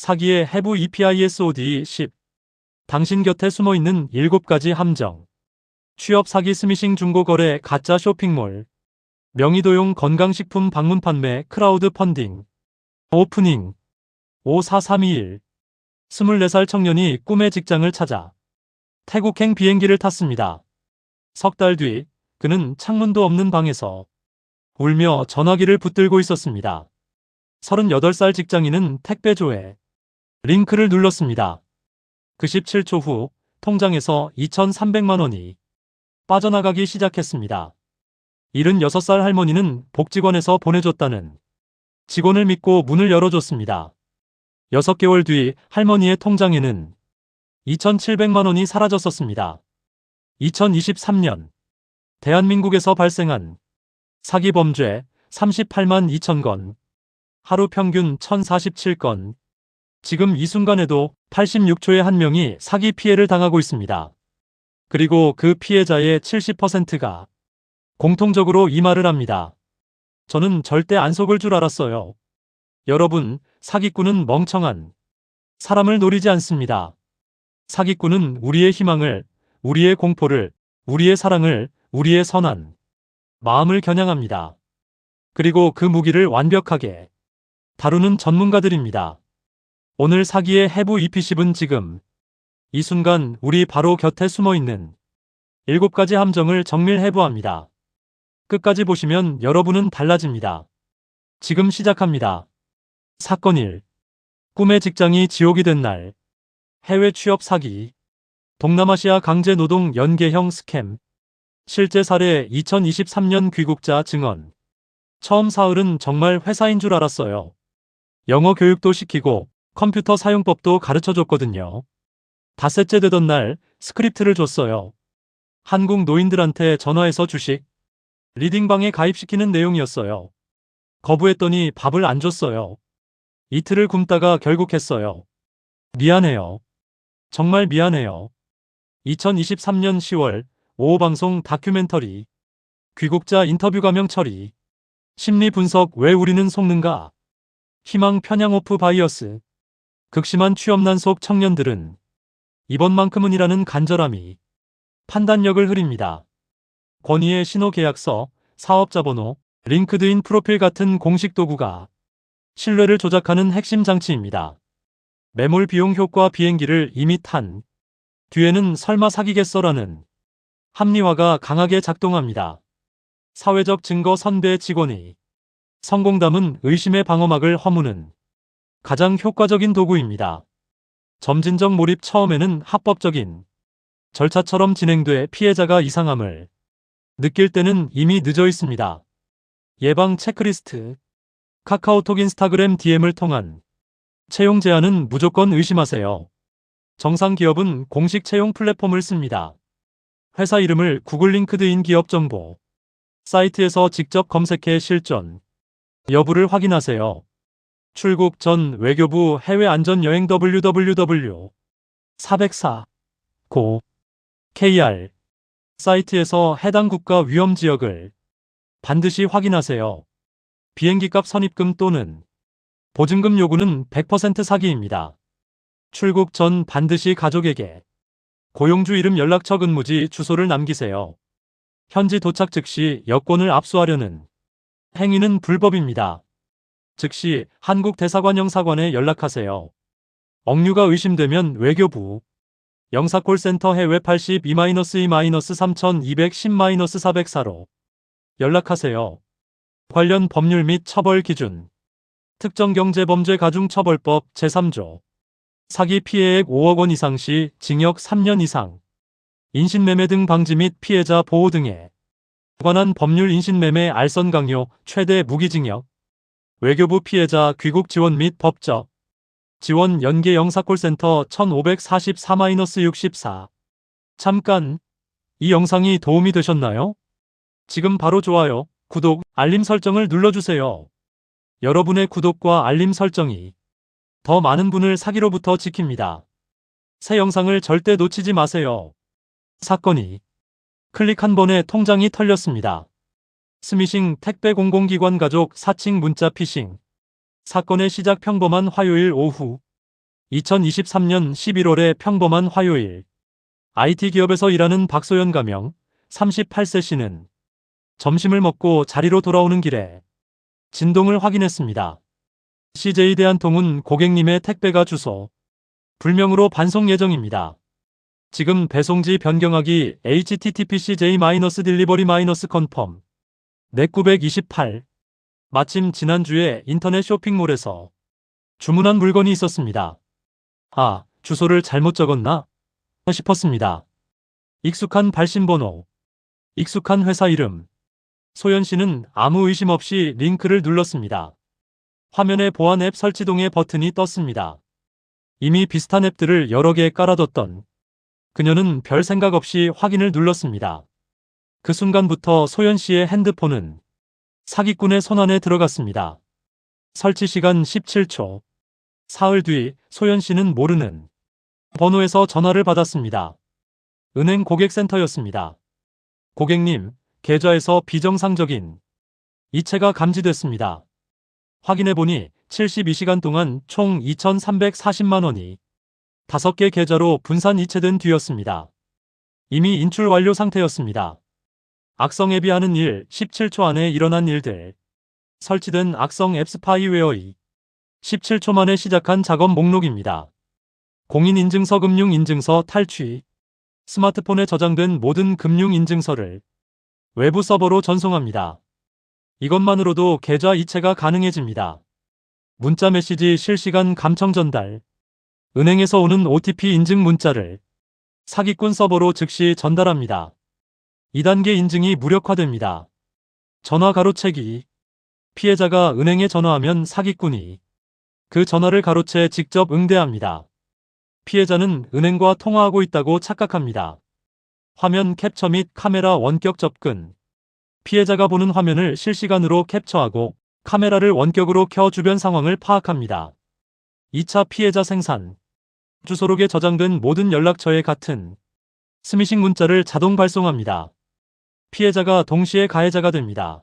사기의 해부 EPISOD 10. 당신 곁에 숨어있는 7가지 함정. 취업 사기 스미싱 중고거래 가짜 쇼핑몰. 명의도용 건강식품 방문 판매 크라우드 펀딩. 오프닝. 54321. 24살 청년이 꿈의 직장을 찾아 태국행 비행기를 탔습니다. 석 달 뒤 그는 창문도 없는 방에서 울며 전화기를 붙들고 있었습니다. 38살 직장인은 택배 조회 링크를 눌렀습니다. 그 17초 후 통장에서 2,300만 원이 빠져나가기 시작했습니다. 76살 할머니는 복지관에서 보내줬다는 직원을 믿고 문을 열어줬습니다. 6개월 뒤 할머니의 통장에는 2,700만 원이 사라졌었습니다. 2023년 대한민국에서 발생한 사기 범죄 38만 2천 건, 하루 평균 1,047건. 지금 이 순간에도 86초의 한 명이 사기 피해를 당하고 있습니다. 그리고 그 피해자의 70%가 공통적으로 이 말을 합니다. 저는 절대 안 속을 줄 알았어요. 여러분, 사기꾼은 멍청한 사람을 노리지 않습니다. 사기꾼은 우리의 희망을, 우리의 공포를, 우리의 사랑을, 우리의 선한 마음을 겨냥합니다. 그리고 그 무기를 완벽하게 다루는 전문가들입니다. 오늘 사기의 해부 EP10은 지금 이 순간 우리 바로 곁에 숨어있는 7가지 함정을 정밀 해부합니다. 끝까지 보시면 여러분은 달라집니다. 지금 시작합니다. 사건 1. 꿈의 직장이 지옥이 된 날. 해외 취업 사기. 동남아시아 강제 노동 연계형 스캠. 실제 사례 2023년 귀국자 증언. 처음 사흘은 정말 회사인 줄 알았어요. 영어 교육도 시키고 컴퓨터 사용법도 가르쳐줬거든요. 닷새째 되던 날 스크립트를 줬어요. 한국 노인들한테 전화해서 주식 리딩방에 가입시키는 내용이었어요. 거부했더니 밥을 안 줬어요. 이틀을 굶다가 결국 했어요. 미안해요. 정말 미안해요. 2023년 10월 5호 방송 다큐멘터리. 귀국자 인터뷰 가명 처리. 심리 분석 왜 우리는 속는가? 희망 편향 오프 바이어스. 극심한 취업난 속 청년들은 이번만큼은이라는 간절함이 판단력을 흐립니다. 권위의 신호 계약서, 사업자 번호, 링크드인 프로필 같은 공식 도구가 신뢰를 조작하는 핵심 장치입니다. 매몰 비용 효과 비행기를 이미 탄 뒤에는 설마 사기겠어라는 합리화가 강하게 작동합니다. 사회적 증거 선배 직원이 성공 담은 의심의 방어막을 허무는 가장 효과적인 도구입니다. 점진적 몰입. 처음에는 합법적인 절차처럼 진행돼 피해자가 이상함을 느낄 때는 이미 늦어 있습니다. 예방 체크리스트. 카카오톡, 인스타그램 DM을 통한 채용 제안은 무조건 의심하세요. 정상 기업은 공식 채용 플랫폼을 씁니다. 회사 이름을 구글 링크드인 기업 정보 사이트에서 직접 검색해 실존 여부를 확인하세요. 출국 전 외교부 해외 안전여행 www 404 고 KR 사이트에서 해당 국가 위험 지역을 반드시 확인하세요. 비행기값 선입금 또는 보증금 요구는 100% 사기입니다. 출국 전 반드시 가족에게 고용주 이름, 연락처, 근무지, 주소를 남기세요. 현지 도착 즉시 여권을 압수하려는 행위는 불법입니다. 즉시 한국 대사관 영사관에 연락하세요. 억류가 의심되면 외교부 영사콜센터 해외 82-2-3210-404로 연락하세요. 관련 법률 및 처벌 기준. 특정경제범죄 가중처벌법 제3조. 사기 피해액 5억 원 이상 시 징역 3년 이상. 인신매매 등 방지 및 피해자 보호 등에 관한 법률. 인신매매 알선 강요 최대 무기징역. 외교부 피해자 귀국 지원 및 법적 지원 연계 영사콜센터 1544-64. 잠깐, 이 영상이 도움이 되셨나요? 지금 바로 좋아요, 구독, 알림 설정을 눌러주세요. 여러분의 구독과 알림 설정이 더 많은 분을 사기로부터 지킵니다. 새 영상을 절대 놓치지 마세요. 사건 2. 클릭 한 번에 통장이 털렸습니다. 스미싱 택배 공공기관 가족 사칭 문자 피싱. 사건의 시작 평범한 화요일 오후. 2023년 11월의 평범한 화요일, IT 기업에서 일하는 박소연 가명 38세 씨는 점심을 먹고 자리로 돌아오는 길에 진동을 확인했습니다. CJ 대한통운 고객님의 택배가 주소 불명으로 반송 예정입니다. 지금 배송지 변경하기 http://delivery-confirm 네 928. 마침 지난주에 인터넷 쇼핑몰에서 주문한 물건이 있었습니다. 아, 주소를 잘못 적었나? 싶었습니다. 익숙한 발신번호, 익숙한 회사 이름. 소연 씨는 아무 의심 없이 링크를 눌렀습니다. 화면에 보안 앱 설치동의 버튼이 떴습니다. 이미 비슷한 앱들을 여러 개 깔아뒀던 그녀는 별 생각 없이 확인을 눌렀습니다. 그 순간부터 소연 씨의 핸드폰은 사기꾼의 손안에 들어갔습니다. 설치 시간 17초. 사흘 뒤 소연 씨는 모르는 번호에서 전화를 받았습니다. 은행 고객센터였습니다. 고객님, 계좌에서 비정상적인 이체가 감지됐습니다. 확인해보니 72시간 동안 총 2,340만 원이 5개 계좌로 분산 이체된 뒤였습니다. 이미 인출 완료 상태였습니다. 악성 앱이 하는 일, 17초 안에 일어난 일들. 설치된 악성 앱 스파이웨어의 17초 만에 시작한 작업 목록입니다. 공인인증서 금융인증서 탈취. 스마트폰에 저장된 모든 금융인증서를 외부 서버로 전송합니다. 이것만으로도 계좌 이체가 가능해집니다. 문자 메시지 실시간 감청 전달. 은행에서 오는 OTP 인증 문자를 사기꾼 서버로 즉시 전달합니다. 2단계 인증이 무력화됩니다. 전화 가로채기. 피해자가 은행에 전화하면 사기꾼이 그 전화를 가로채 직접 응대합니다. 피해자는 은행과 통화하고 있다고 착각합니다. 화면 캡처 및 카메라 원격 접근. 피해자가 보는 화면을 실시간으로 캡처하고 카메라를 원격으로 켜 주변 상황을 파악합니다. 2차 피해자 생산. 주소록에 저장된 모든 연락처에 같은 스미싱 문자를 자동 발송합니다. 피해자가 동시에 가해자가 됩니다.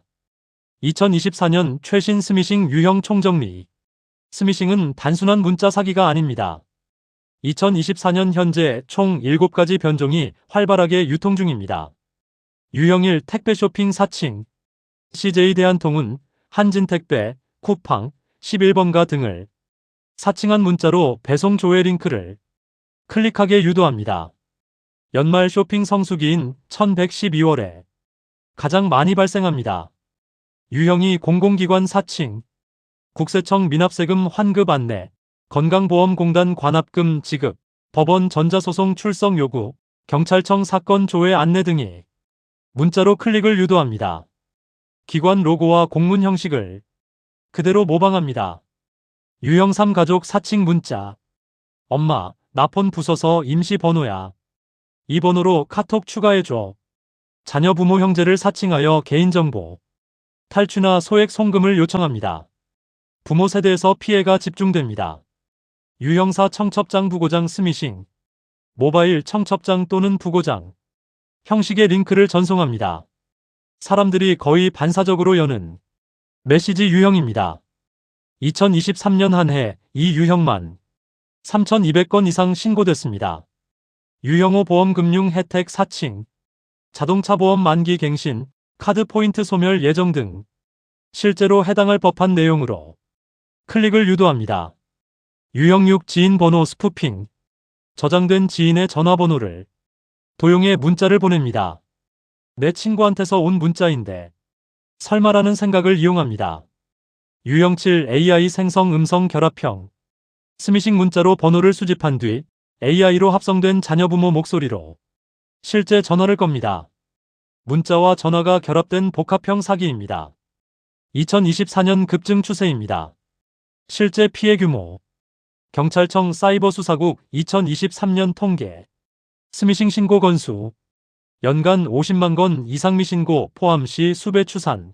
2024년 최신 스미싱 유형 총정리. 스미싱은 단순한 문자 사기가 아닙니다. 2024년 현재 총 7가지 변종이 활발하게 유통 중입니다. 유형 1 택배 쇼핑 사칭. CJ 대한통운, 한진택배, 쿠팡, 11번가 등을 사칭한 문자로 배송 조회 링크를 클릭하게 유도합니다. 연말 쇼핑 성수기인 1112월에 가장 많이 발생합니다. 유형 2 공공기관 사칭. 국세청 미납세금 환급 안내, 건강보험공단 관합금 지급, 법원 전자소송 출석 요구, 경찰청 사건 조회 안내 등이 문자로 클릭을 유도합니다. 기관 로고와 공문 형식을 그대로 모방합니다. 유형 3 가족 사칭 문자. 엄마, 나 폰 부숴서 임시 번호야. 이 번호로 카톡 추가해줘. 자녀 부모 형제를 사칭하여 개인정보 탈취나 소액 송금을 요청합니다. 부모 세대에서 피해가 집중됩니다. 유형 4 청첩장 부고장 스미싱. 모바일 청첩장 또는 부고장 형식의 링크를 전송합니다. 사람들이 거의 반사적으로 여는 메시지 유형입니다. 2023년 한 해 이 유형만 3,200건 이상 신고됐습니다. 유형 5 보험금융 혜택 사칭. 자동차 보험 만기 갱신, 카드 포인트 소멸 예정 등 실제로 해당할 법한 내용으로 클릭을 유도합니다. 유형 6 지인 번호 스푸핑. 저장된 지인의 전화번호를 도용해 문자를 보냅니다. 내 친구한테서 온 문자인데 설마라는 생각을 이용합니다. 유형 7 AI 생성 음성 결합형. 스미싱 문자로 번호를 수집한 뒤 AI로 합성된 자녀 부모 목소리로 실제 전화를 겁니다. 문자와 전화가 결합된 복합형 사기입니다. 2024년 급증 추세입니다. 실제 피해 규모. 경찰청 사이버수사국 2023년 통계. 스미싱 신고 건수. 연간 50만 건 이상 미신고 포함시 수배 추산.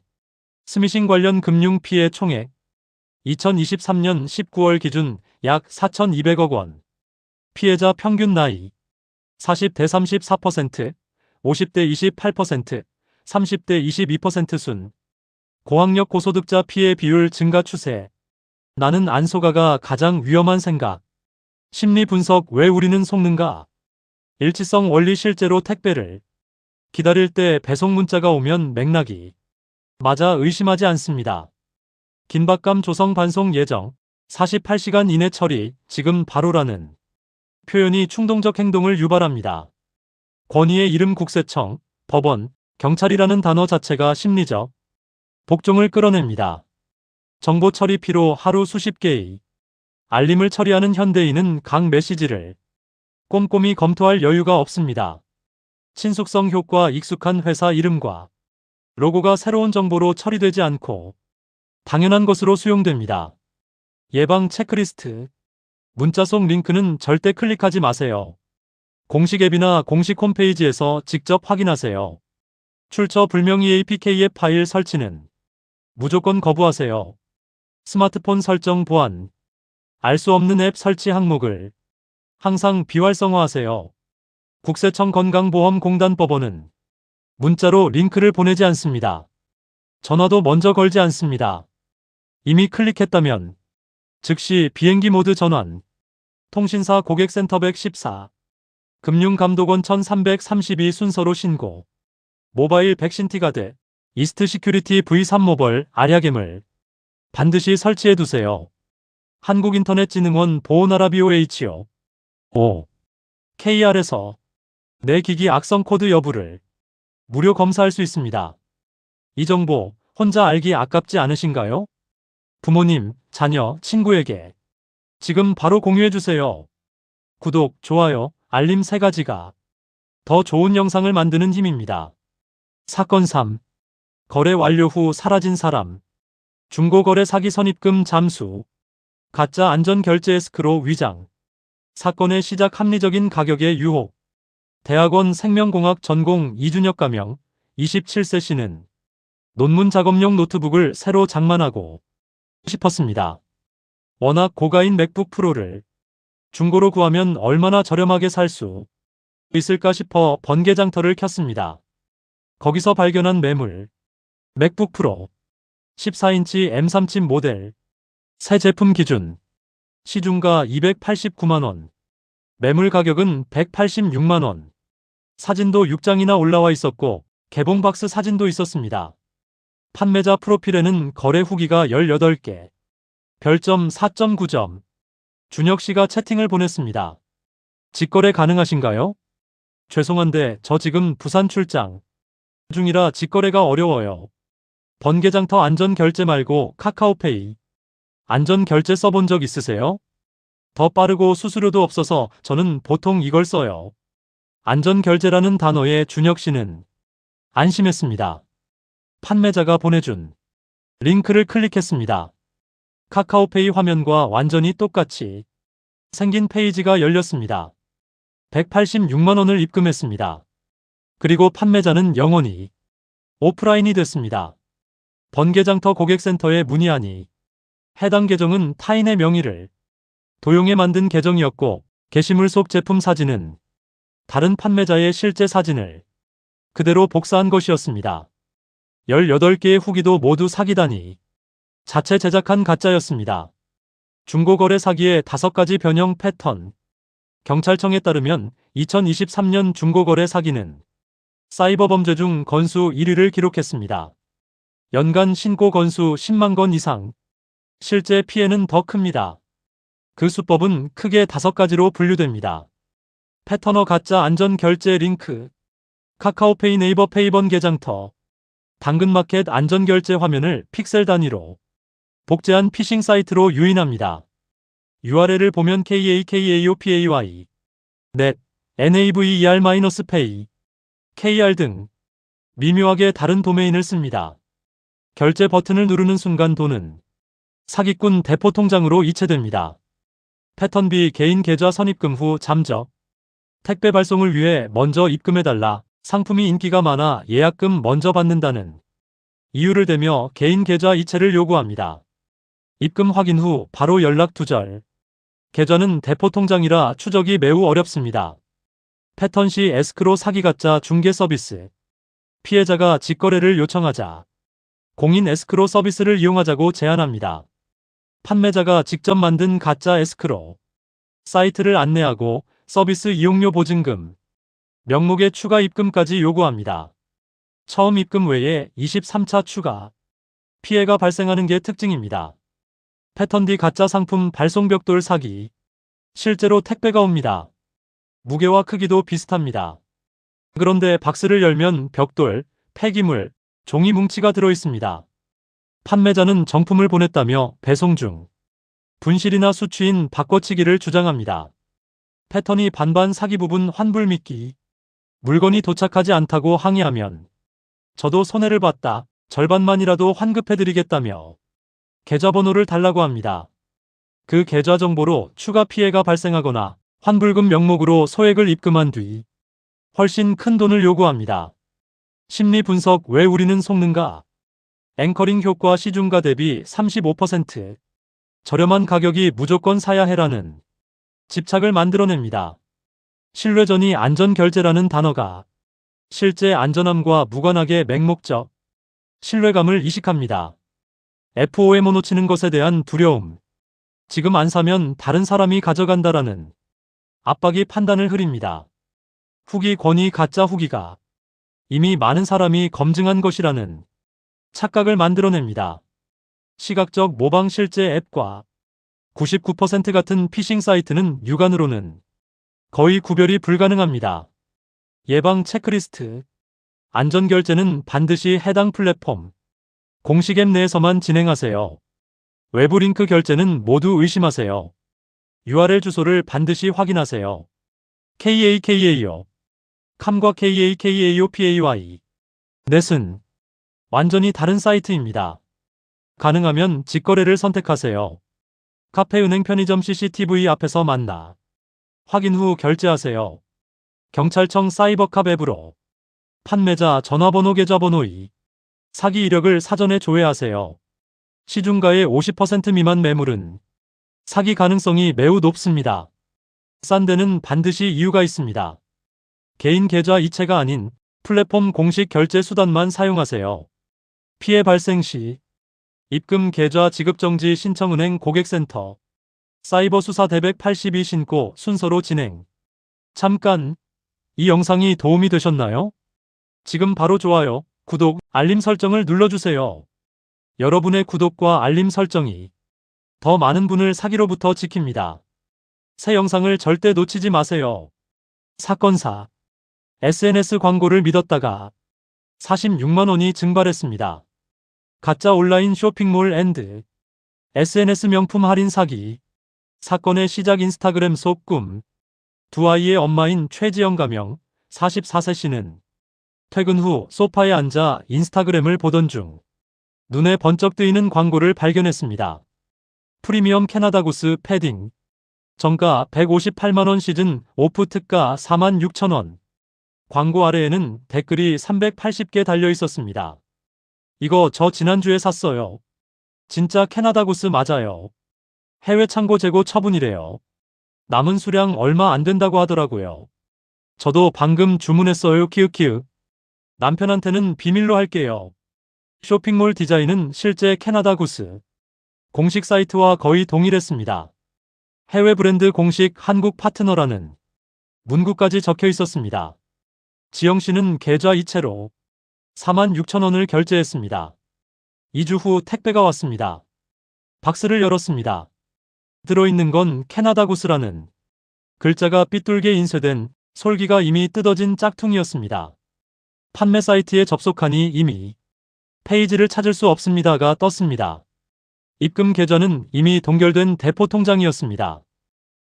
스미싱 관련 금융 피해 총액. 2023년 19월 기준 약 4,200억 원. 피해자 평균 나이. 40대 34%, 50대 28%, 30대 22% 순. 고학력 고소득자 피해 비율 증가 추세. 나는 안 속아가 가장 위험한 생각. 심리 분석 왜 우리는 속는가? 일치성 원리 실제로 택배를 기다릴 때 배송 문자가 오면 맥락이 맞아 의심하지 않습니다. 긴박감 조성 반송 예정 48시간 이내 처리 지금 바로라는 표현이 충동적 행동을 유발합니다. 권위의 이름 국세청, 법원, 경찰이라는 단어 자체가 심리적 복종을 끌어냅니다. 정보 처리 피로 하루 수십 개의 알림을 처리하는 현대인은 각 메시지를 꼼꼼히 검토할 여유가 없습니다. 친숙성 효과 익숙한 회사 이름과 로고가 새로운 정보로 처리되지 않고 당연한 것으로 수용됩니다. 예방 체크리스트. 문자 속 링크는 절대 클릭하지 마세요. 공식 앱이나 공식 홈페이지에서 직접 확인하세요. 출처 불명의 APK 앱 파일 설치는 무조건 거부하세요. 스마트폰 설정 보안. 알 수 없는 앱 설치 항목을 항상 비활성화하세요. 국세청 건강보험공단 법원은 문자로 링크를 보내지 않습니다. 전화도 먼저 걸지 않습니다. 이미 클릭했다면 즉시 비행기 모드 전환. 통신사 고객센터 114, 금융감독원 1332 순서로 신고. 모바일 백신티가드, 이스트 시큐리티 V3 모벌 알약엠을 반드시 설치해두세요. 한국인터넷진흥원 보호나라 BOHO 5. KR에서 내 기기 악성 코드 여부를 무료 검사할 수 있습니다. 이 정보 혼자 알기 아깝지 않으신가요? 부모님, 자녀, 친구에게 지금 바로 공유해주세요. 구독, 좋아요, 알림 3가지가 더 좋은 영상을 만드는 힘입니다. 사건 3. 거래 완료 후 사라진 사람. 중고거래 사기 선입금 잠수. 가짜 안전결제 에스크로 위장. 사건의 시작 합리적인 가격의 유혹. 대학원 생명공학 전공 이준혁 가명 27세 씨는 논문 작업용 노트북을 새로 장만하고 싶었습니다. 워낙 고가인 맥북 프로를 중고로 구하면 얼마나 저렴하게 살 수 있을까 싶어 번개장터를 켰습니다. 거기서 발견한 매물. 맥북 프로 14인치 M3 칩 모델. 새 제품 기준 시중가 289만원. 매물 가격은 186만원. 사진도 6장이나 올라와 있었고 개봉 박스 사진도 있었습니다. 판매자 프로필에는 거래 후기가 18개. 별점 4.9점. 준혁 씨가 채팅을 보냈습니다. 직거래 가능하신가요? 죄송한데 저 지금 부산 출장 중이라 직거래가 어려워요. 번개장터 안전결제 말고 카카오페이 안전결제 써본 적 있으세요? 더 빠르고 수수료도 없어서 저는 보통 이걸 써요. 안전결제라는 단어에 준혁 씨는 안심했습니다. 판매자가 보내준 링크를 클릭했습니다. 카카오페이 화면과 완전히 똑같이 생긴 페이지가 열렸습니다. 186만원을 입금했습니다. 그리고 판매자는 영원히 오프라인이 됐습니다. 번개장터 고객센터에 문의하니 해당 계정은 타인의 명의를 도용해 만든 계정이었고 게시물 속 제품 사진은 다른 판매자의 실제 사진을 그대로 복사한 것이었습니다. 18개의 후기도 모두 사기다니 자체 제작한 가짜였습니다. 중고거래 사기의 5가지 변형 패턴. 경찰청에 따르면 2023년 중고거래 사기는 사이버 범죄 중 건수 1위를 기록했습니다. 연간 신고 건수 10만 건 이상. 실제 피해는 더 큽니다. 그 수법은 크게 5가지로 분류됩니다. 패턴어 가짜 안전결제 링크. 카카오페이 네이버 페이번 계장터. 당근마켓 안전결제 화면을 픽셀 단위로 복제한 피싱 사이트로 유인합니다. URL을 보면 KAKAOPAY, net, NAVER-pay, KR 등 미묘하게 다른 도메인을 씁니다. 결제 버튼을 누르는 순간 돈은 사기꾼 대포 통장으로 이체됩니다. 패턴 B 개인 계좌 선입금 후 잠적. 택배 발송을 위해 먼저 입금해달라. 상품이 인기가 많아 예약금 먼저 받는다는 이유를 대며 개인 계좌 이체를 요구합니다. 입금 확인 후 바로 연락 두절. 계좌는 대포 통장이라 추적이 매우 어렵습니다. 패턴 C 에스크로 사기 가짜 중개 서비스. 피해자가 직거래를 요청하자 공인 에스크로 서비스를 이용하자고 제안합니다. 판매자가 직접 만든 가짜 에스크로 사이트를 안내하고 서비스 이용료 보증금, 명목의 추가 입금까지 요구합니다. 처음 입금 외에 23차 추가 피해가 발생하는 게 특징입니다. 패턴 D 가짜 상품 발송 벽돌 사기. 실제로 택배가 옵니다. 무게와 크기도 비슷합니다. 그런데 박스를 열면 벽돌, 폐기물, 종이 뭉치가 들어있습니다. 판매자는 정품을 보냈다며 배송 중 분실이나 수취인 바꿔치기를 주장합니다. 패턴이 반반 사기 부분 환불 미끼. 물건이 도착하지 않다고 항의하면 저도 손해를 봤다. 절반만이라도 환급해드리겠다며 계좌번호를 달라고 합니다. 그 계좌 정보로 추가 피해가 발생하거나 환불금 명목으로 소액을 입금한 뒤 훨씬 큰 돈을 요구합니다. 심리 분석. 왜 우리는 속는가? 앵커링 효과. 시중가 대비 35% 저렴한 가격이 무조건 사야 해라는 집착을 만들어냅니다. 신뢰전이 안전결제라는 단어가 실제 안전함과 무관하게 맹목적 신뢰감을 이식합니다. FOMO 놓치는 것에 대한 두려움. 지금 안 사면 다른 사람이 가져간다라는 압박이 판단을 흐립니다. 후기 권위. 가짜 후기가 이미 많은 사람이 검증한 것이라는 착각을 만들어냅니다. 시각적 모방. 실제 앱과 99% 같은 피싱 사이트는 육안으로는 거의 구별이 불가능합니다. 예방 체크리스트. 안전결제는 반드시 해당 플랫폼 공식 앱 내에서만 진행하세요. 외부 링크 결제는 모두 의심하세요. URL 주소를 반드시 확인하세요. KAKAO 캄과 KAKAOPAY 넷은 완전히 다른 사이트입니다. 가능하면 직거래를 선택하세요. 카페, 은행, 편의점, CCTV 앞에서 만나 확인 후 결제하세요. 경찰청 사이버캅 앱으로 판매자 전화번호, 계좌번호 2 사기 이력을 사전에 조회하세요. 시중가의 50% 미만 매물은 사기 가능성이 매우 높습니다. 싼 데는 반드시 이유가 있습니다. 개인 계좌 이체가 아닌 플랫폼 공식 결제 수단만 사용하세요. 피해 발생 시 입금, 계좌 지급정지 신청, 은행, 고객센터, 사이버 수사 대 182 신고 순서로 진행. 잠깐, 이 영상이 도움이 되셨나요? 지금 바로 좋아요, 구독, 알림 설정을 눌러주세요. 여러분의 구독과 알림 설정이 더 많은 분을 사기로부터 지킵니다. 새 영상을 절대 놓치지 마세요. 사건사. SNS 광고를 믿었다가 46만 원이 증발했습니다. 가짜 온라인 쇼핑몰 앤드 SNS 명품 할인 사기. 사건의 시작. 인스타그램 속 꿈. 두 아이의 엄마인 최지영 가명 44세 씨는 퇴근 후 소파에 앉아 인스타그램을 보던 중 눈에 번쩍 뜨이는 광고를 발견했습니다. 프리미엄 캐나다 구스 패딩. 정가 158만원, 시즌 오프 특가 46,000원. 광고 아래에는 댓글이 380개 달려 있었습니다. 이거 저 지난주에 샀어요. 진짜 캐나다 구스 맞아요. 해외 창고 재고 처분이래요. 남은 수량 얼마 안 된다고 하더라고요. 저도 방금 주문했어요. 키읔키읔. 남편한테는 비밀로 할게요. 쇼핑몰 디자인은 실제 캐나다 구스 공식 사이트와 거의 동일했습니다. 해외 브랜드 공식 한국 파트너라는 문구까지 적혀 있었습니다. 지영 씨는 계좌 이체로 46,000원을 결제했습니다. 2주 후 택배가 왔습니다. 박스를 열었습니다. 들어있는 건 캐나다 구스라는 글자가 삐뚤게 인쇄된 솔기가 이미 뜯어진 짝퉁이었습니다. 판매 사이트에 접속하니 이미 페이지를 찾을 수 없습니다가 떴습니다. 입금 계좌는 이미 동결된 대포 통장이었습니다.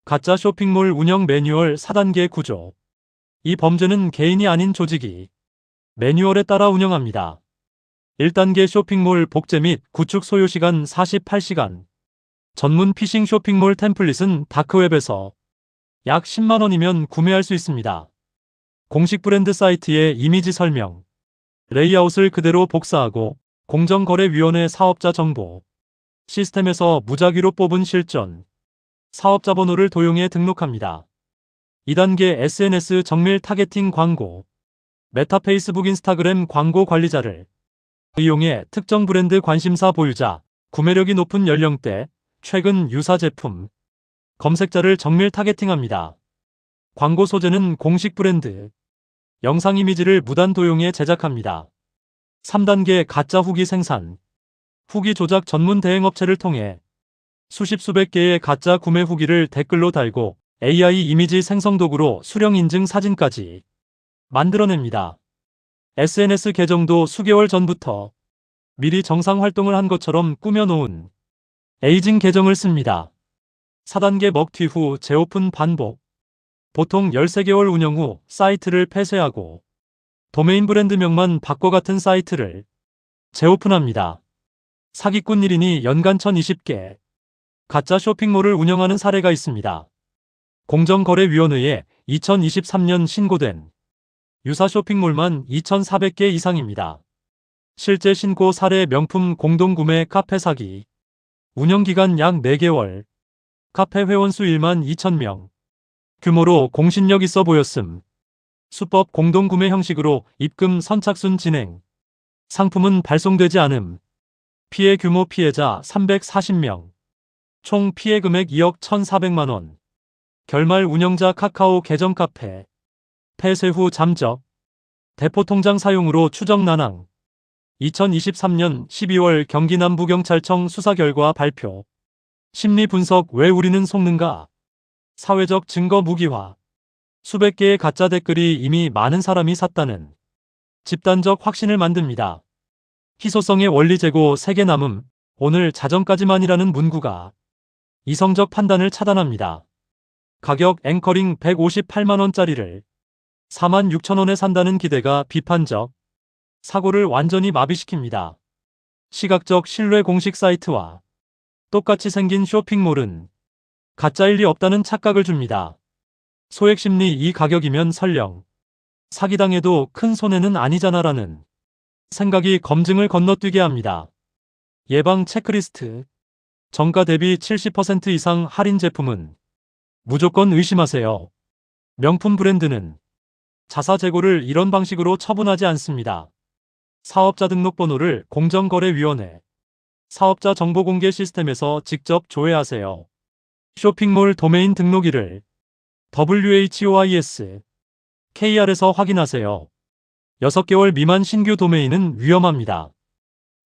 가짜 쇼핑몰 운영 매뉴얼 4단계 구조. 이 범죄는 개인이 아닌 조직이 매뉴얼에 따라 운영합니다. 1단계 쇼핑몰 복제 및 구축, 소요시간 48시간. 전문 피싱 쇼핑몰 템플릿은 다크웹에서 약 10만원이면 구매할 수 있습니다. 공식 브랜드 사이트의 이미지 설명, 레이아웃을 그대로 복사하고 공정거래위원회 사업자 정보, 시스템에서 무작위로 뽑은 실전, 사업자 번호를 도용해 등록합니다. 2단계 SNS 정밀 타겟팅 광고. 메타, 페이스북, 인스타그램 광고 관리자를 이용해 특정 브랜드 관심사 보유자, 구매력이 높은 연령대, 최근 유사 제품, 검색자를 정밀 타겟팅합니다. 광고 소재는 공식 브랜드, 영상 이미지를 무단 도용해 제작합니다. 3단계 가짜 후기 생산. 후기 조작 전문 대행업체를 통해 수십 수백 개의 가짜 구매 후기를 댓글로 달고 AI 이미지 생성 도구로 수령 인증 사진까지 만들어냅니다. SNS 계정도 수개월 전부터 미리 정상 활동을 한 것처럼 꾸며놓은 에이징 계정을 씁니다. 4단계 먹튀 후 재오픈 반복. 보통 13개월 운영 후 사이트를 폐쇄하고 도메인 브랜드명만 바꿔 같은 사이트를 재오픈합니다. 사기꾼 1인이 연간 1020개 가짜 쇼핑몰을 운영하는 사례가 있습니다. 공정거래위원회에 2023년 신고된 유사 쇼핑몰만 2,400개 이상입니다. 실제 신고 사례 명품 공동구매 카페 사기. 운영기간 약 4개월. 카페 회원수 1만 2천 명. 규모로 공신력 있어 보였음. 수법 공동구매 형식으로 입금 선착순 진행. 상품은 발송되지 않음. 피해 규모 피해자 340명. 총 피해 금액 2억 1,400만 원. 결말 운영자 카카오 계정 카페. 폐쇄 후 잠적. 대포통장 사용으로 추적 난항. 2023년 12월 경기 남부경찰청 수사 결과 발표. 심리 분석 왜 우리는 속는가? 사회적 증거 무기화. 수백 개의 가짜 댓글이 이미 많은 사람이 샀다는 집단적 확신을 만듭니다. 희소성의 원리 제고 3개 남음. 오늘 자정까지만이라는 문구가 이성적 판단을 차단합니다. 가격 앵커링 158만원짜리를 46,000원에 산다는 기대가 비판적. 사고를 완전히 마비시킵니다. 시각적 신뢰 공식 사이트와 똑같이 생긴 쇼핑몰은 가짜일 리 없다는 착각을 줍니다. 소액심리 이 가격이면 설령 사기당해도 큰 손해는 아니잖아라는 생각이 검증을 건너뛰게 합니다. 예방 체크리스트. 정가 대비 70% 이상 할인 제품은 무조건 의심하세요. 명품 브랜드는 자사 재고를 이런 방식으로 처분하지 않습니다. 사업자 등록번호를 공정거래위원회 사업자 정보공개 시스템에서 직접 조회하세요. 쇼핑몰 도메인 등록일을 WHOIS KR에서 확인하세요. 6개월 미만 신규 도메인은 위험합니다.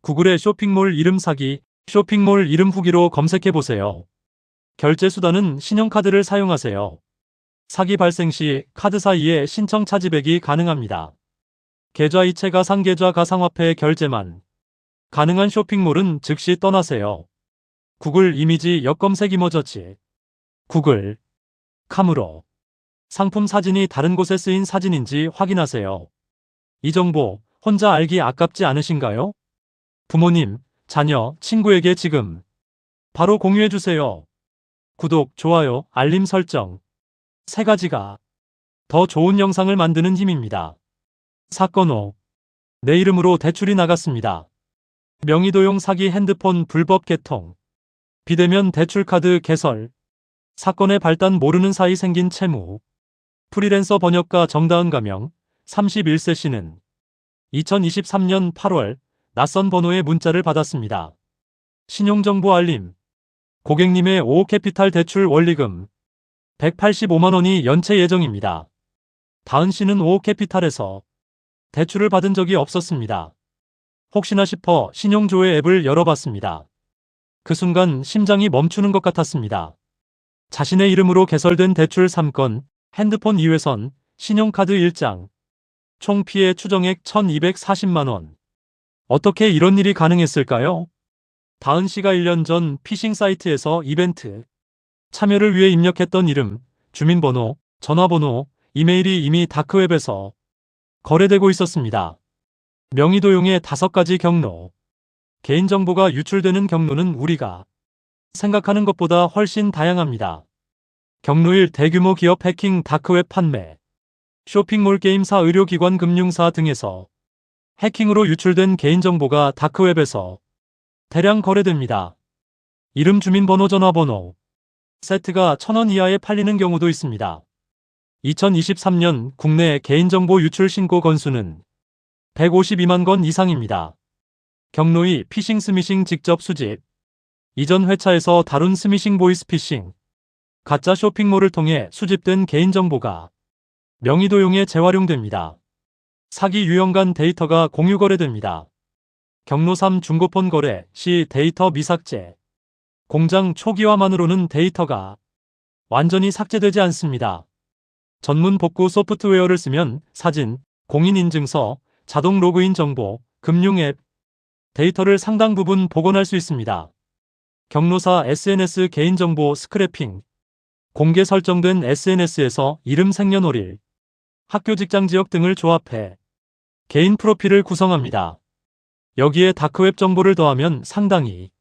구글의 쇼핑몰 이름 사기, 쇼핑몰 이름 후기로 검색해보세요. 결제 수단은 신용카드를 사용하세요. 사기 발생 시 카드 사이에 신청 차지백이 가능합니다. 계좌이체 가상계좌 가상화폐 결제만 가능한 쇼핑몰은 즉시 떠나세요. 구글 이미지 역검색 이머저치. 구글 카메라. 상품 사진이 다른 곳에 쓰인 사진인지 확인하세요. 이 정보 혼자 알기 아깝지 않으신가요? 부모님, 자녀, 친구에게 지금 바로 공유해주세요. 구독, 좋아요, 알림 설정. 3가지가 더 좋은 영상을 만드는 힘입니다. 사건 5. 내 이름으로 대출이 나갔습니다. 명의도용 사기 핸드폰 불법 개통. 비대면 대출카드 개설. 사건의 발단 모르는 사이 생긴 채무. 프리랜서 번역가 정다은 가명 31세 씨는 2023년 8월 낯선 번호의 문자를 받았습니다. 신용정보 알림. 고객님의 오호캐피탈 대출 원리금 185만 원이 연체 예정입니다. 다은 씨는 오호캐피탈에서 대출을 받은 적이 없었습니다. 혹시나 싶어 신용조회 앱을 열어봤습니다. 그 순간 심장이 멈추는 것 같았습니다. 자신의 이름으로 개설된 대출 3건, 핸드폰 2회선, 신용카드 1장, 총 피해 추정액 1,240만 원. 어떻게 이런 일이 가능했을까요? 다은 씨가 1년 전 피싱 사이트에서 이벤트 참여를 위해 입력했던 이름, 주민번호, 전화번호, 이메일이 이미 다크웹에서 거래되고 있었습니다. 명의도용의 5가지 경로. 개인정보가 유출되는 경로는 우리가 생각하는 것보다 훨씬 다양합니다. 경로 1. 대규모 기업 해킹 다크웹 판매. 쇼핑몰 게임사 의료기관 금융사 등에서 해킹으로 유출된 개인정보가 다크웹에서 대량 거래됩니다. 이름, 주민번호, 전화번호. 세트가 1,000원 이하에 팔리는 경우도 있습니다. 2023년 국내 개인정보 유출 신고 건수는 152만 건 이상입니다. 경로 2. 피싱 스미싱 직접 수집. 이전 회차에서 다룬 스미싱 보이스피싱. 가짜 쇼핑몰을 통해 수집된 개인정보가 명의도용에 재활용됩니다. 사기 유형 간 데이터가 공유 거래됩니다. 경로 3 중고폰 거래 시 데이터 미삭제. 공장 초기화만으로는 데이터가 완전히 삭제되지 않습니다. 전문 복구 소프트웨어를 쓰면 사진, 공인인증서, 자동 로그인 정보, 금융 앱, 데이터를 상당 부분 복원할 수 있습니다. 경로 4 SNS 개인정보 스크래핑. 공개 설정된 SNS에서 이름 생년월일, 학교 직장 지역 등을 조합해 개인 프로필을 구성합니다. 여기에 다크웹 정보를 더하면 상당히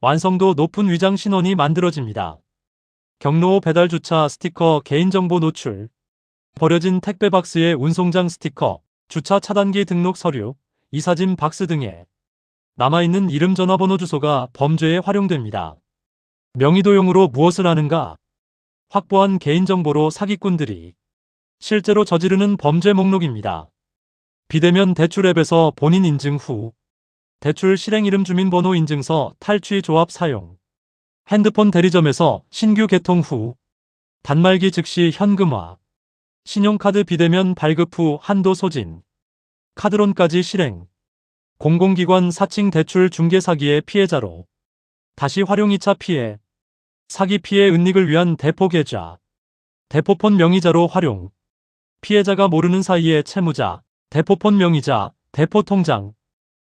완성도 높은 위장 신원이 만들어집니다. 경로 5 배달 주차 스티커 개인정보 노출. 버려진 택배 박스에 운송장 스티커, 주차 차단기 등록 서류, 이사짐 박스 등에 남아있는 이름 전화번호 주소가 범죄에 활용됩니다. 명의도용으로 무엇을 하는가? 확보한 개인정보로 사기꾼들이 실제로 저지르는 범죄 목록입니다. 비대면 대출 앱에서 본인 인증 후 대출 실행 이름 주민번호 인증서 탈취 조합 사용. 핸드폰 대리점에서 신규 개통 후 단말기 즉시 현금화. 신용카드 비대면 발급 후 한도 소진. 카드론까지 실행. 공공기관 사칭 대출 중개 사기의 피해자로 다시 활용 2차 피해. 사기 피해 은닉을 위한 대포 계좌. 대포폰 명의자로 활용. 피해자가 모르는 사이에 채무자, 대포폰 명의자, 대포통장,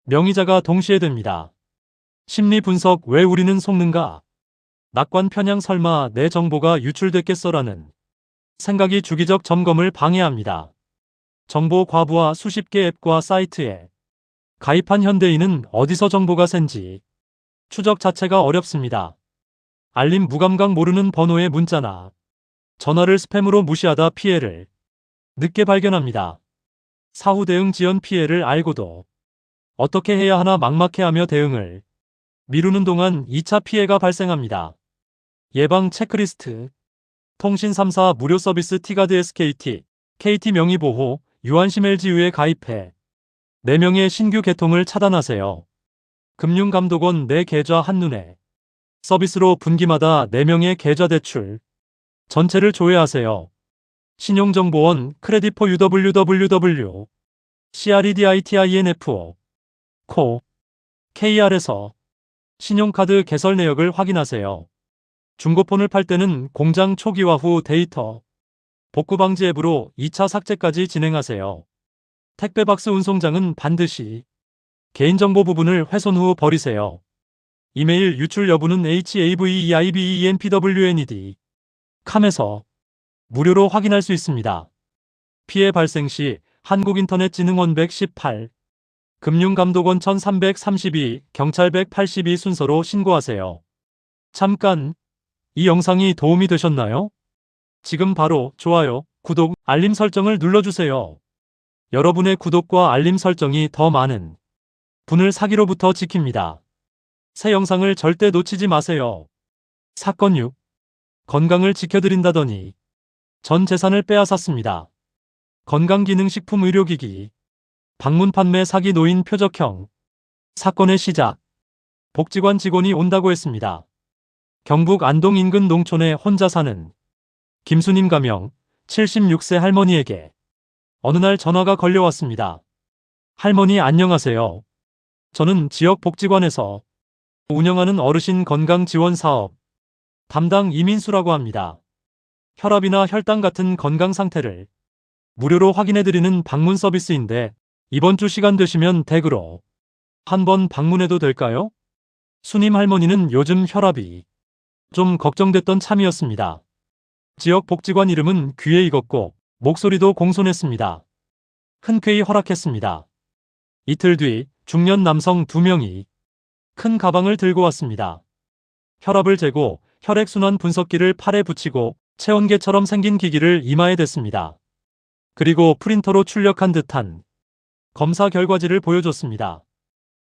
명의자가 동시에 됩니다. 심리 분석 왜 우리는 속는가? 낙관 편향 설마 내 정보가 유출됐겠어라는 생각이 주기적 점검을 방해합니다. 정보 과부하 수십 개 앱과 사이트에 가입한 현대인은 어디서 정보가 샌지 추적 자체가 어렵습니다. 알림 무감각 모르는 번호의 문자나 전화를 스팸으로 무시하다 피해를 늦게 발견합니다. 사후 대응 지연 피해를 알고도 어떻게 해야 하나 막막해하며 대응을 미루는 동안 2차 피해가 발생합니다. 예방 체크리스트. 통신 3사 무료 서비스 티가드 SKT, KT 명의보호, 유한심 LGU에 가입해 4명의 신규 개통을 차단하세요. 금융감독원 내 계좌 한눈에 서비스로 분기마다 4명의 계좌 대출 전체를 조회하세요. 신용정보원 크레디포 www. CREDITINFO 코 KR에서 신용카드 개설 내역을 확인하세요. 중고폰을 팔 때는 공장 초기화 후 데이터 복구 방지 앱으로 2차 삭제까지 진행하세요. 택배박스 운송장은 반드시 개인정보 부분을 훼손 후 버리세요. 이메일 유출 여부는 HAVEIBENPWNED 캄에서 무료로 확인할 수 있습니다. 피해 발생 시 한국인터넷진흥원 118, 금융감독원 1332, 경찰 182 순서로 신고하세요. 잠깐! 이 영상이 도움이 되셨나요? 지금 바로 좋아요, 구독, 알림 설정을 눌러주세요. 여러분의 구독과 알림 설정이 더 많은 분을 사기로부터 지킵니다. 새 영상을 절대 놓치지 마세요. 사건 6. 건강을 지켜드린다더니 전 재산을 빼앗았습니다. 건강기능식품 의료기기 방문 판매 사기 노인 표적형. 사건의 시작. 복지관 직원이 온다고 했습니다. 경북 안동 인근 농촌에 혼자 사는 김수님 가명 76세 할머니에게 어느 날 전화가 걸려왔습니다. 할머니 안녕하세요. 저는 지역 복지관에서 운영하는 어르신 건강 지원 사업 담당 이민수라고 합니다. 혈압이나 혈당 같은 건강 상태를 무료로 확인해드리는 방문 서비스인데 이번 주 시간 되시면 댁으로 한번 방문해도 될까요? 수님 할머니는 요즘 혈압이 좀 걱정됐던 참이었습니다. 지역 복지관 이름은 귀에 익었고 목소리도 공손했습니다. 흔쾌히 허락했습니다. 이틀 뒤 중년 남성 2명이 큰 가방을 들고 왔습니다. 혈압을 재고 혈액순환 분석기를 팔에 붙이고 체온계처럼 생긴 기기를 이마에 댔습니다. 그리고 프린터로 출력한 듯한 검사 결과지를 보여줬습니다.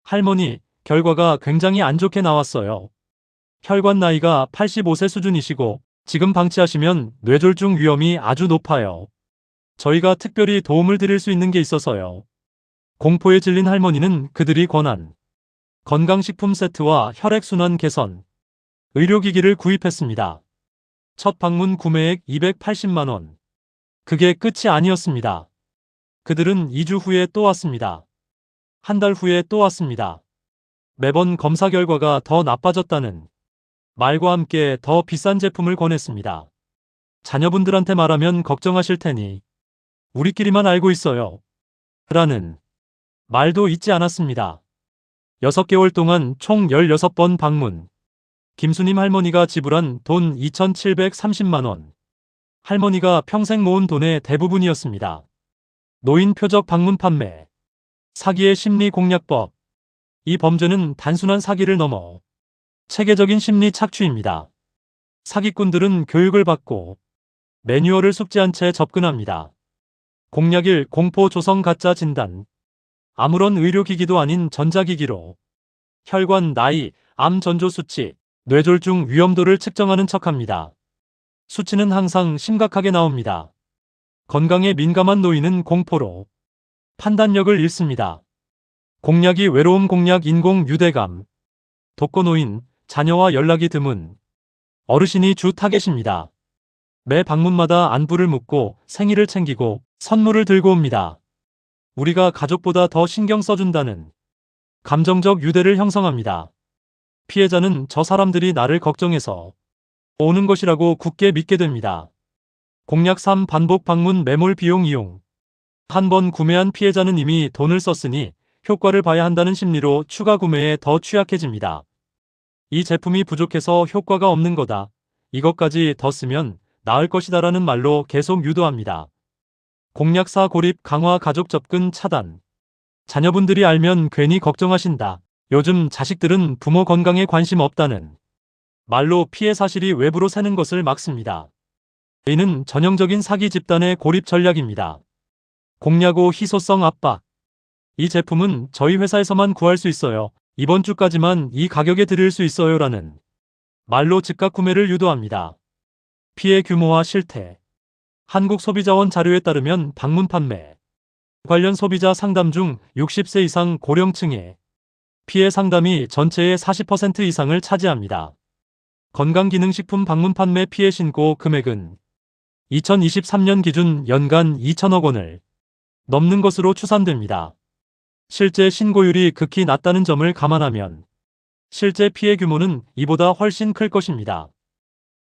할머니, 결과가 굉장히 안 좋게 나왔어요. 혈관 나이가 85세 수준이시고 지금 방치하시면 뇌졸중 위험이 아주 높아요. 저희가 특별히 도움을 드릴 수 있는 게 있어서요. 공포에 질린 할머니는 그들이 권한 건강식품 세트와 혈액순환 개선, 의료기기를 구입했습니다. 첫 방문 구매액 280만 원. 그게 끝이 아니었습니다. 그들은 2주 후에 또 왔습니다. 한 달 후에 또 왔습니다. 매번 검사 결과가 더 나빠졌다는 말과 함께 더 비싼 제품을 권했습니다. 자녀분들한테 말하면 걱정하실 테니 우리끼리만 알고 있어요. 라는 말도 잊지 않았습니다. 6개월 동안 총 16번 방문. 김수님 할머니가 지불한 돈 2,730만 원. 할머니가 평생 모은 돈의 대부분이었습니다. 노인 표적 방문 판매. 사기의 심리 공략법. 이 범죄는 단순한 사기를 넘어 체계적인 심리 착취입니다. 사기꾼들은 교육을 받고 매뉴얼을 숙지한 채 접근합니다. 공략 1. 공포 조성 가짜 진단. 아무런 의료기기도 아닌 전자기기로 혈관, 나이, 암 전조 수치, 뇌졸중 위험도를 측정하는 척합니다. 수치는 항상 심각하게 나옵니다. 건강에 민감한 노인은 공포로 판단력을 잃습니다. 공략이 외로움 공략 인공 유대감. 독거노인, 자녀와 연락이 드문 어르신이 주 타겟입니다. 매 방문마다 안부를 묻고 생일을 챙기고 선물을 들고 옵니다. 우리가 가족보다 더 신경 써준다는 감정적 유대를 형성합니다. 피해자는 저 사람들이 나를 걱정해서 오는 것이라고 굳게 믿게 됩니다. 공략 3. 반복 방문 매몰 비용 이용. 한 번 구매한 피해자는 이미 돈을 썼으니 효과를 봐야 한다는 심리로 추가 구매에 더 취약해집니다. 이 제품이 부족해서 효과가 없는 거다. 이것까지 더 쓰면 나을 것이다라는 말로 계속 유도합니다. 공략 4. 고립 강화 가족 접근 차단. 자녀분들이 알면 괜히 걱정하신다. 요즘 자식들은 부모 건강에 관심 없다는 말로 피해 사실이 외부로 새는 것을 막습니다. 이는 전형적인 사기 집단의 고립 전략입니다. 공략 5. 희소성 압박. 이 제품은 저희 회사에서만 구할 수 있어요. 이번 주까지만 이 가격에 드릴 수 있어요. 라는 말로 즉각 구매를 유도합니다. 피해 규모와 실태. 한국소비자원 자료에 따르면 방문 판매 관련 소비자 상담 중 60세 이상 고령층의 피해 상담이 전체의 40% 이상을 차지합니다. 건강기능식품 방문 판매 피해 신고 금액은 2023년 기준 연간 2천억 원을 넘는 것으로 추산됩니다. 실제 신고율이 극히 낮다는 점을 감안하면 실제 피해 규모는 이보다 훨씬 클 것입니다.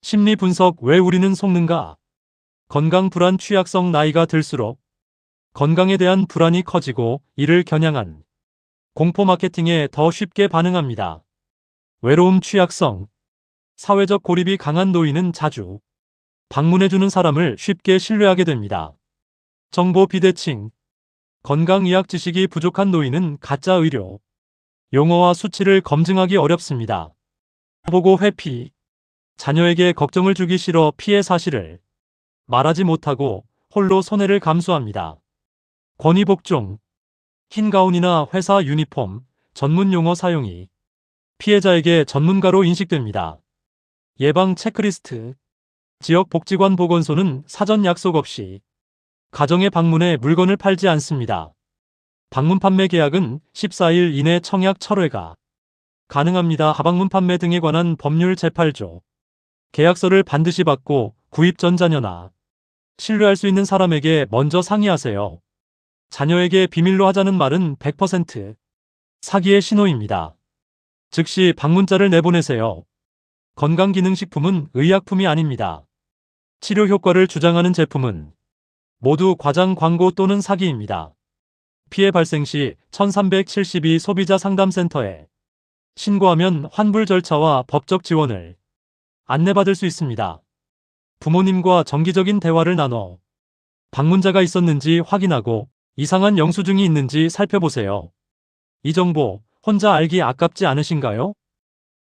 심리 분석. 왜 우리는 속는가? 건강 불안 취약성. 나이가 들수록 건강에 대한 불안이 커지고 이를 겨냥한 공포 마케팅에 더 쉽게 반응합니다. 외로움 취약성. 사회적 고립이 강한 노인은 자주 방문해주는 사람을 쉽게 신뢰하게 됩니다. 정보 비대칭. 건강의학 지식이 부족한 노인은 가짜 의료 용어와 수치를 검증하기 어렵습니다. 보고 회피. 자녀에게 걱정을 주기 싫어 피해 사실을 말하지 못하고 홀로 손해를 감수합니다. 권위 복종. 흰 가운이나 회사 유니폼, 전문 용어 사용이 피해자에게 전문가로 인식됩니다. 예방 체크리스트. 지역 복지관 보건소는 사전 약속 없이 가정에 방문해 물건을 팔지 않습니다. 방문 판매 계약은 14일 이내 청약 철회가 가능합니다. 하방문 판매 등에 관한 법률 제8조. 계약서를 반드시 받고 구입 전 자녀나 신뢰할 수 있는 사람에게 먼저 상의하세요. 자녀에게 비밀로 하자는 말은 100% 사기의 신호입니다. 즉시 방문자를 내보내세요. 건강기능식품은 의약품이 아닙니다. 치료 효과를 주장하는 제품은 모두 과장 광고 또는 사기입니다. 피해 발생 시 1372 소비자상담센터에 신고하면 환불 절차와 법적 지원을 안내받을 수 있습니다. 부모님과 정기적인 대화를 나눠 방문자가 있었는지 확인하고 이상한 영수증이 있는지 살펴보세요. 이 정보 혼자 알기 아깝지 않으신가요?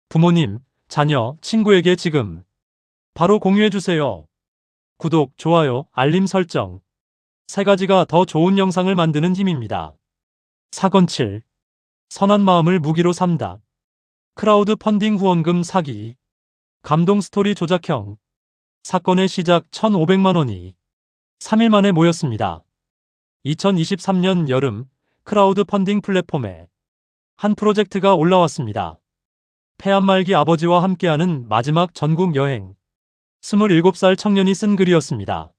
부모님, 자녀, 친구에게 지금 바로 공유해주세요. 구독, 좋아요, 알림 설정. 3가지가 더 좋은 영상을 만드는 힘입니다. 사건 7. 선한 마음을 무기로 삼다. 크라우드 펀딩 후원금 사기. 감동 스토리 조작형. 사건의 시작 1,500만 원이 3일 만에 모였습니다. 2023년 여름 크라우드 펀딩 플랫폼에 한 프로젝트가 올라왔습니다. 폐암 말기 아버지와 함께하는 마지막 전국 여행. 27살 청년이 쓴 글이었습니다.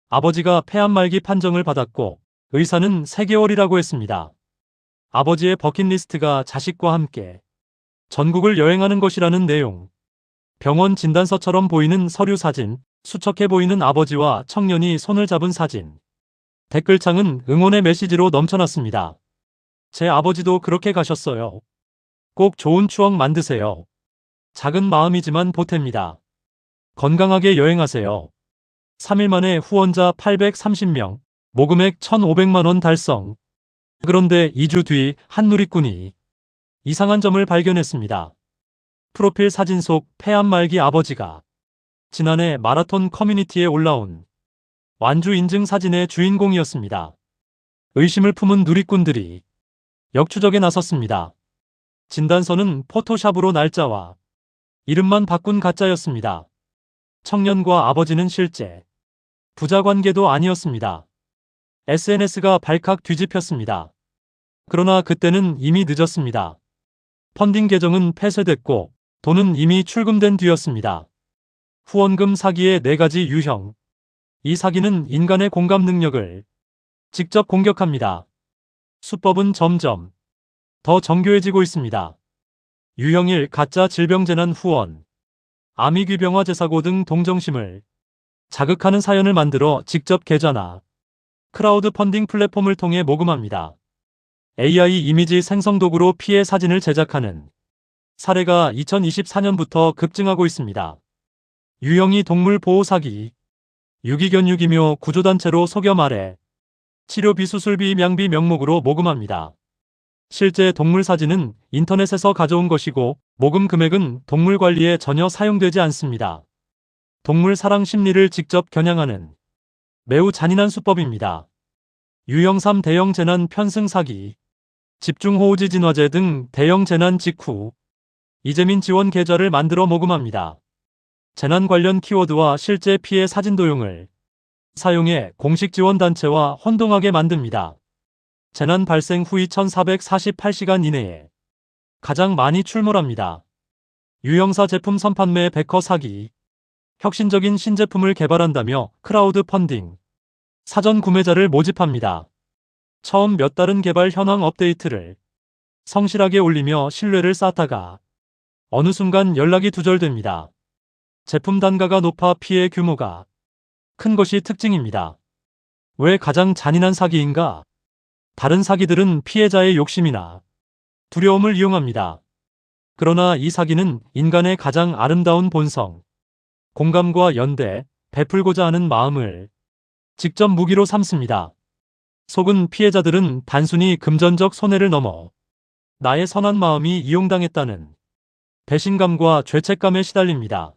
아버지가 폐암 말기 판정을 받았고 의사는 3개월이라고 했습니다. 아버지의 버킷리스트가 자식과 함께 전국을 여행하는 것이라는 내용. 병원 진단서처럼 보이는 서류 사진, 수척해 보이는 아버지와 청년이 손을 잡은 사진. 댓글창은 응원의 메시지로 넘쳐났습니다. 제 아버지도 그렇게 가셨어요. 꼭 좋은 추억 만드세요. 작은 마음이지만 보탭니다. 건강하게 여행하세요. 3일 만에 후원자 830명, 모금액 1,500만 원 달성. 그런데 2주 뒤 한 누리꾼이 이상한 점을 발견했습니다. 프로필 사진 속 폐암 말기 아버지가 지난해 마라톤 커뮤니티에 올라온 완주 인증 사진의 주인공이었습니다. 의심을 품은 누리꾼들이 역추적에 나섰습니다. 진단서는 포토샵으로 날짜와 이름만 바꾼 가짜였습니다. 청년과 아버지는 실제 부자 관계도 아니었습니다. SNS가 발칵 뒤집혔습니다. 그러나 그때는 이미 늦었습니다. 펀딩 계정은 폐쇄됐고 돈은 이미 출금된 뒤였습니다. 후원금 사기의 4가지 유형. 이 사기는 인간의 공감 능력을 직접 공격합니다. 수법은 점점 더 정교해지고 있습니다. 유형 1. 가짜 질병재난 후원. 아미귀병화 제사고 등 동정심을 자극하는 사연을 만들어 직접 계좌나 크라우드 펀딩 플랫폼을 통해 모금합니다. AI 이미지 생성 도구로 피해 사진을 제작하는 사례가 2024년부터 급증하고 있습니다. 유형 2. 동물 보호 사기. 유기견 유기묘 구조단체로 속여 말해 치료비 수술비 명비 명목으로 모금합니다. 실제 동물 사진은 인터넷에서 가져온 것이고 모금 금액은 동물 관리에 전혀 사용되지 않습니다. 동물 사랑 심리를 직접 겨냥하는 매우 잔인한 수법입니다. 유형 3. 대형 재난 편승 사기. 집중호우지 진화재 등 대형 재난 직후 이재민 지원 계좌를 만들어 모금합니다. 재난 관련 키워드와 실제 피해 사진 도용을 사용해 공식 지원단체와 혼동하게 만듭니다. 재난 발생 후 2448시간 이내에 가장 많이 출몰합니다. 유형사 제품 선판매 백허 사기. 혁신적인 신제품을 개발한다며 크라우드 펀딩, 사전 구매자를 모집합니다. 처음 몇 달은 개발 현황 업데이트를 성실하게 올리며 신뢰를 쌓다가 어느 순간 연락이 두절됩니다. 제품 단가가 높아 피해 규모가 큰 것이 특징입니다. 왜 가장 잔인한 사기인가? 다른 사기들은 피해자의 욕심이나 두려움을 이용합니다. 그러나 이 사기는 인간의 가장 아름다운 본성, 공감과 연대, 베풀고자 하는 마음을 직접 무기로 삼습니다. 속은 피해자들은 단순히 금전적 손해를 넘어 나의 선한 마음이 이용당했다는 배신감과 죄책감에 시달립니다.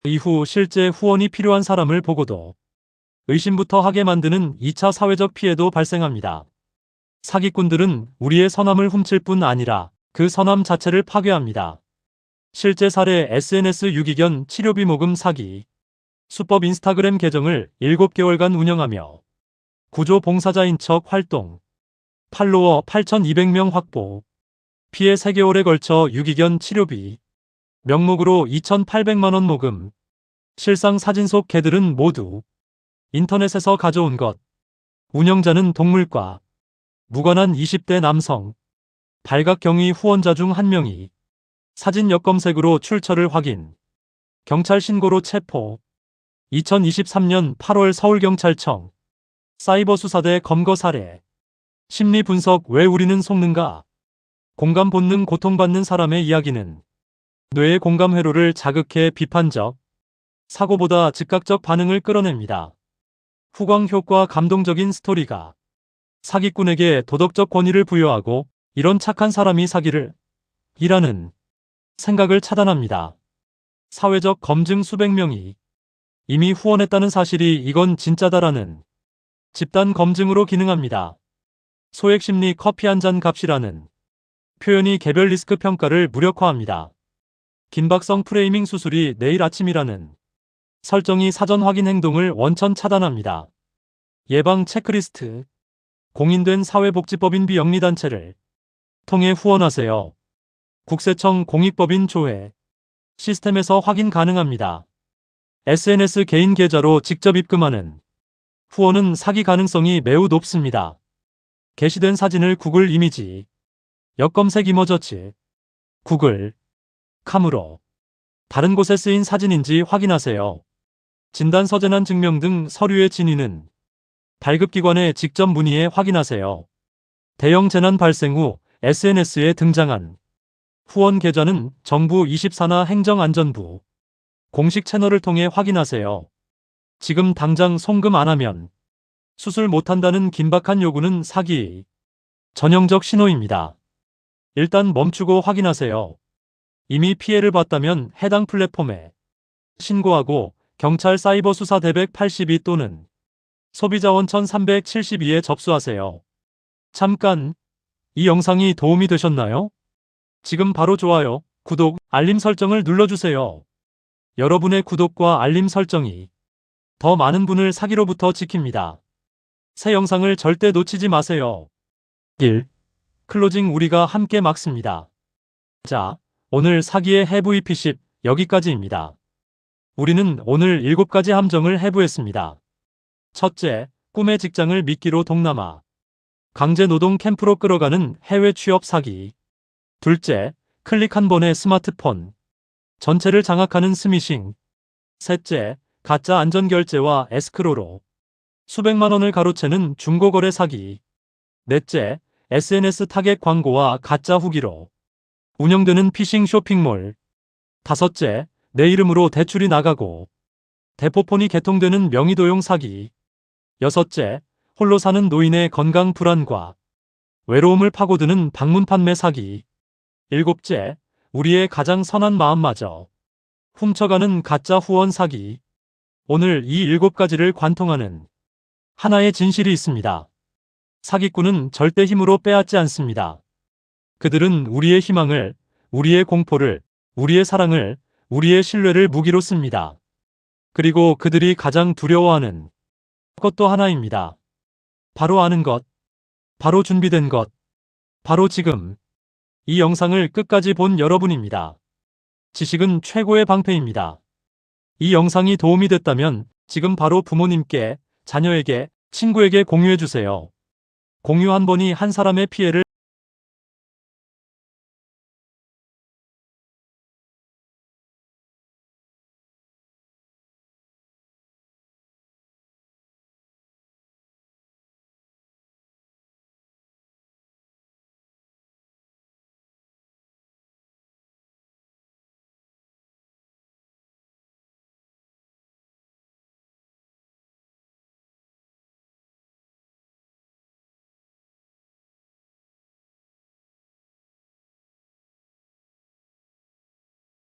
이후 실제 후원이 필요한 사람을 보고도 의심부터 하게 만드는 2차 사회적 피해도 발생합니다. 사기꾼들은 우리의 선함을 훔칠 뿐 아니라 그 선함 자체를 파괴합니다. 실제 사례 SNS 유기견 치료비 모금 사기. 수법 인스타그램 계정을 7개월간 운영하며 구조 봉사자인 척 활동. 팔로워 8,200명 확보. 피해 3개월에 걸쳐 유기견 치료비 명목으로 2,800만 원 모금. 실상 사진 속 개들은 모두 인터넷에서 가져온 것. 운영자는 동물과 무관한 20대 남성. 발각경위 후원자 중 한 명이 사진 역검색으로 출처를 확인. 경찰 신고로 체포. 2023년 8월 서울경찰청 사이버수사대 검거 사례. 심리 분석. 왜 우리는 속는가? 공감 본능. 고통받는 사람의 이야기는 뇌의 공감 회로를 자극해 비판적 사고보다 즉각적 반응을 끌어냅니다. 후광 효과. 감동적인 스토리가 사기꾼에게 도덕적 권위를 부여하고 이런 착한 사람이 사기를 이라는 생각을 차단합니다. 사회적 검증. 수백 명이 이미 후원했다는 사실이 이건 진짜다라는 집단 검증으로 기능합니다. 소액심리. 커피 한 잔 값이라는 표현이 개별 리스크 평가를 무력화합니다. 긴박성 프레이밍. 수술이 내일 아침이라는 설정이 사전 확인 행동을 원천 차단합니다. 예방 체크리스트. 공인된 사회복지법인 비영리단체를 통해 후원하세요. 국세청 공익법인 조회 시스템에서 확인 가능합니다. SNS 개인 계좌로 직접 입금하는 후원은 사기 가능성이 매우 높습니다. 게시된 사진을 구글 이미지, 역검색 이머저치, 구글, 카무로 다른 곳에 쓰인 사진인지 확인하세요. 진단서 재난 증명 등 서류의 진위는 발급기관에 직접 문의해 확인하세요. 대형 재난 발생 후 SNS에 등장한 후원 계좌는 정부 24나 행정안전부 공식 채널을 통해 확인하세요. 지금 당장 송금 안 하면 수술 못한다는 긴박한 요구는 사기의 전형적 신호입니다. 일단 멈추고 확인하세요. 이미 피해를 봤다면 해당 플랫폼에 신고하고 경찰 사이버 수사 대백 82 또는 소비자원 1372에 접수하세요. 잠깐, 이 영상이 도움이 되셨나요? 지금 바로 좋아요, 구독, 알림 설정을 눌러주세요. 여러분의 구독과 알림 설정이 더 많은 분을 사기로부터 지킵니다. 새 영상을 절대 놓치지 마세요. 1. 클로징 우리가 함께 막습니다. 자, 오늘 사기의 해부 EP10 여기까지입니다. 우리는 오늘 7가지 함정을 해부했습니다. 첫째, 꿈의 직장을 미끼로 동남아 강제 노동 캠프로 끌어가는 해외 취업 사기. 둘째, 클릭 한 번에 스마트폰 전체를 장악하는 스미싱. 셋째, 가짜 안전결제와 에스크로로 수백만 원을 가로채는 중고거래 사기. 넷째, SNS 타겟 광고와 가짜 후기로 운영되는 피싱 쇼핑몰. 다섯째, 내 이름으로 대출이 나가고 대포폰이 개통되는 명의도용 사기. 여섯째, 홀로 사는 노인의 건강 불안과 외로움을 파고드는 방문 판매 사기. 일곱째, 우리의 가장 선한 마음마저 훔쳐가는 가짜 후원 사기. 오늘 이 7가지를 관통하는 하나의 진실이 있습니다. 사기꾼은 절대 힘으로 빼앗지 않습니다. 그들은 우리의 희망을, 우리의 공포를, 우리의 사랑을, 우리의 신뢰를 무기로 씁니다. 그리고 그들이 가장 두려워하는 것도 하나입니다. 바로 아는 것, 바로 준비된 것, 바로 지금 이 영상을 끝까지 본 여러분입니다. 지식은 최고의 방패입니다. 이 영상이 도움이 됐다면 지금 바로 부모님께, 자녀에게, 친구에게 공유해주세요. 공유 한 번이 한 사람의 피해를